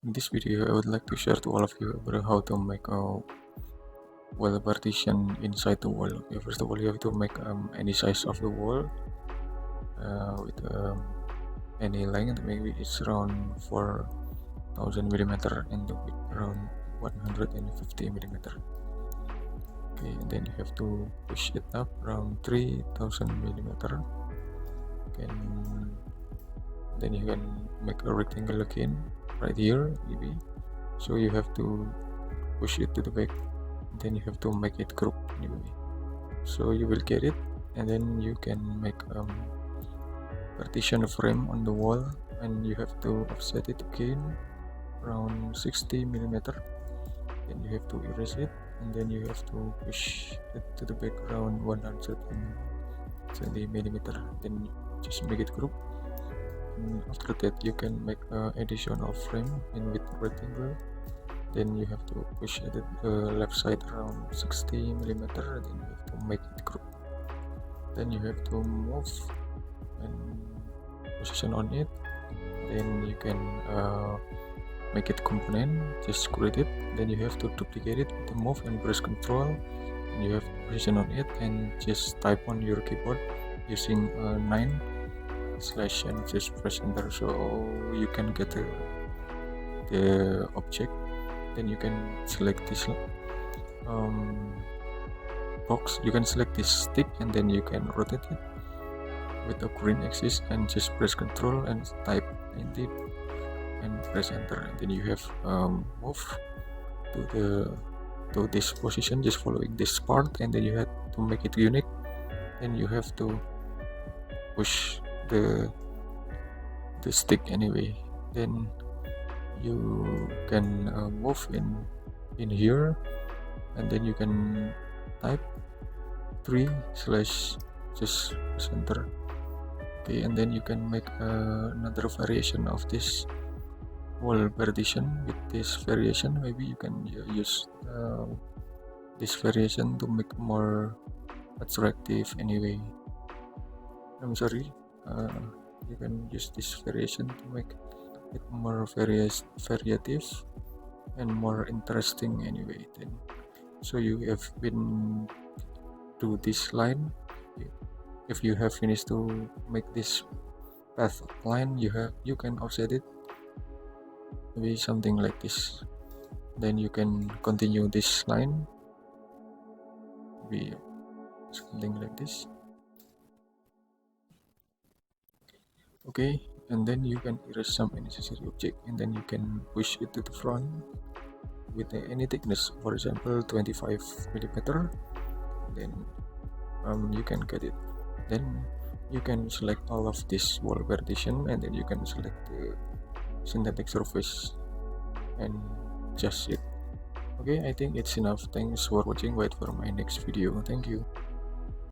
In this video, I would like to share to all of you about how to make a wall partition inside the wall. Okay, first of all, you have to make any size of the wall with any length. Maybe it's around 4000 millimeter and the width around 150 millimeter. Okay, and then you have to push it up around 3000 millimeter. Okay, and then you can make a rectangle again right here, maybe. So you have to push it to the back, then you have to make it group anyway. So you will get it, and then you can make partition frame on the wall, and you have to offset it again around 60 millimeter. Then you have to erase it, and then you have to push it to the back around 170 millimeter. Then just make it group. And after that, you can make additional frame in with rectangle. Then you have to push it the left side around 60 millimeter. Then you have to make it group. Then you have to move and position on it. Then you can make it component, just create it. Then you have to duplicate it with the move and press Control. And you have to position on it and just type on your keyboard using 9 slash and just press enter, so you can get the object. Then you can select this box, you can select this stick, and then you can rotate it with the green axis and just press Control and type 90 and press enter. And then you have move to this position, just following this part, and then you have to make it unique. Then you have to push the stick anyway. Then you can move in here, and then you can type 3 slash just center. Okay, and then you can make another variation of this wall partition with this variation. Maybe you can use this variation to make more attractive anyway. I'm sorry, you can use this variation to make it more variative and more interesting anyway. Then so you have been to this line. If you have finished to make this path line, you can offset it, maybe something like this. Then you can continue this line, maybe something like this. Okay, and then you can erase some unnecessary object, and then you can push it to the front with any thickness, for example 25 millimeter. Then you can get it. Then you can select all of this wall partition, and then you can select the synthetic surface and just it. Okay, I think it's enough. Thanks for watching. Wait for my next video. Thank you.